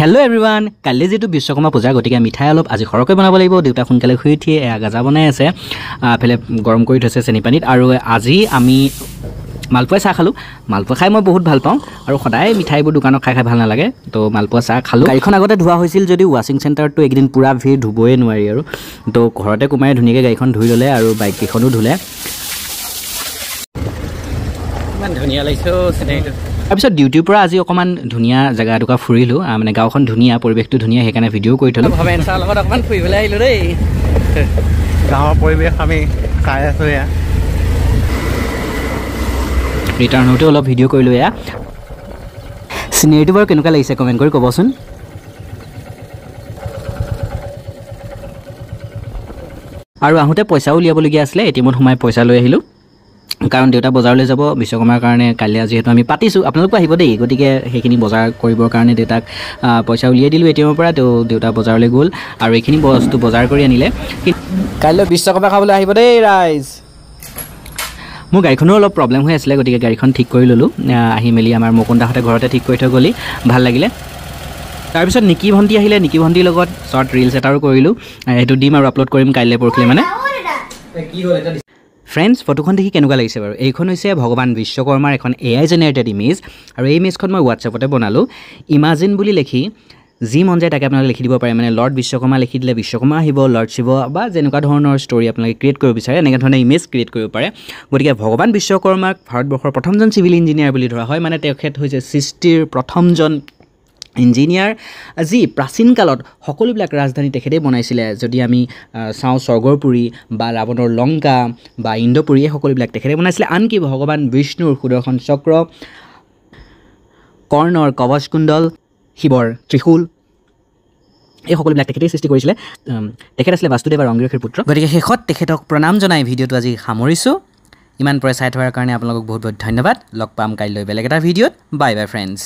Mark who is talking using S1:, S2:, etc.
S1: Hello everyone, কালি যেটো বিশ্বকৰ্মা পূজা গটিকে মিঠাই অলপ আজি খৰকৈ বনাব লাগিব দেউতা সোনকালে শুই উঠি গাজা বনাই আছে ফেলে গৰম কৰি থৈছে চেনি পানীত আৰু আজি আমি মালপোৱা চাহ খালো মালপোৱা খাই মই বহুত ভাল পাওঁ আৰু সদায় মিঠাইবোৰ দোকানত খাই ভাল নালাগে তো মালপোৱা চাহ খালো গাড়ীখন আগতে ধোৱা হৈছিল যদি ৱাশিং চেণ্টাৰটো একদিন পুৰা ভিৰ ধুবই নোৱাৰি আৰু তো ঘৰতে কুমাৰে ধুনীয়াকৈ গাড়ীখন ধুই ল'লে আৰু বাইক কেইখনো ধুলে ইমান ধুনীয়া লাগিছে চিনাইটো তাৰপিছত ডিউটিৰ পৰা আজি অকণমান ধুনীয়া জেগা এটুকুৰা ফুৰিলোঁ মানে গাঁওখন ধুনীয়া পৰিৱেশটো ধুনীয়া সেইকাৰণে ভিডিঅ' কৰি থ'লোঁ ভৱেনছাৰ লগত অকণমান ফুৰিবলৈ আহিলোঁ দেই
S2: গাঁৱৰ পৰিৱেশ আমি চাই আছোঁ এয়া
S1: ৰিটাৰ্ণ হওঁতে অলপ ভিডিঅ' কৰিলোঁ এয়া চিনেৰীটো বাৰু কেনেকুৱা লাগিছে কমেণ্ট কৰি ক'বচোন আৰু আহোঁতে পইচাও উলিয়াবলগীয়া আছিলে এটিএমত সোমাই পইচা লৈ আহিলোঁ কাৰণ দেউতা বজাৰলৈ যাব বিশ্বকৰ্মাৰ কাৰণে কালি যিহেতু আমি পাতিছোঁ আপোনালোকো আহিব দেই গতিকে সেইখিনি বজাৰ কৰিবৰ কাৰণে দেউতাক পইচা উলিয়াই দিলোঁ এটিএমৰ পৰা তো দেউতা বজাৰলৈ গ'ল আৰু এইখিনি বস্তু বজাৰ কৰি আনিলে কাইলৈ বিশ্বকৰ্মা খাবলৈ আহিব দেই ৰাইজ মোৰ গাড়ীখনো অলপ প্ৰব্লেম হৈ আছিলে গতিকে গাড়ীখন ঠিক কৰি ল'লোঁ আহি মেলি আমাৰ মুকুন্দাহঁতে ঘৰতে ঠিক কৰি থৈ গ'লি ভাল লাগিলে তাৰপিছত নিকি ভণ্টি আহিলে নিকি ভণ্টিৰ লগত শ্বৰ্ট ৰিলছ এটাও কৰিলোঁ সেইটো দিম আৰু আপলোড কৰিম কাইলৈ পৰহিলৈ মানে ফ্ৰেণ্ডছ ফটোখন দেখি কেনেকুৱা লাগিছে বাৰু এইখন হৈছে ভগৱান বিশ্বকৰ্মাৰ এখন AI জেনেৰেটেড ইমেজ আৰু এই ইমেজখন মই হোৱাটছএপতে বনালোঁ ইমাজিন বুলি লিখি যি মন যায় তাকে আপোনালোকে লিখি দিব পাৰে মানে লৰ্ড বিশ্বকৰ্মা লিখি দিলে বিশ্বকৰ্মা আহিব লৰ্ড শিৱ বা যেনেকুৱা ধৰণৰ ষ্টৰি আপোনালোকে ক্ৰিয়েট কৰিব বিচাৰে এনেকুৱা ধৰণৰ ইমেজ ক্ৰিয়েট কৰিব পাৰে গতিকে ভগৱান বিশ্বকৰ্মাক ভাৰতবৰ্ষৰ প্ৰথমজন চিভিল ইঞ্জিনিয়াৰ বুলি ধৰা হয় মানে তেখেত হৈছে সৃষ্টিৰ প্ৰথমজন ইঞ্জিনিয়াৰ যি প্ৰাচীন কালত সকলোবিলাক ৰাজধানী তেখেতেই বনাইছিলে যদি আমি চাওঁ স্বৰ্গৰপুৰী বা ৰাৱণৰ লংকা বা ইন্দ্ৰপুৰী এই সকলোবিলাক তেখেতে বনাইছিলে আনকি ভগৱান বিষ্ণুৰ সুদৰ্শন চক্ৰ কৰ্ণৰ কৱচ কুণ্ডল শিৱৰ ত্ৰিশূল এই সকলোবিলাক তেখেতেই সৃষ্টি কৰিছিলে তেখেত আছিলে বাসুদেৱ আৰু অংগীৰসীৰ পুত্ৰ গতিকে শেষত তেখেতক প্ৰণাম জনাই ভিডিঅ'টো আজি সামৰিছোঁ ইমান পৰে চাই থোৱাৰ কাৰণে আপোনালোকক বহুত বহুত ধন্যবাদ লগ পাম কাইলৈ বেলেগ এটা ভিডিঅ'ত বাই বাই ফ্ৰেণ্ডছ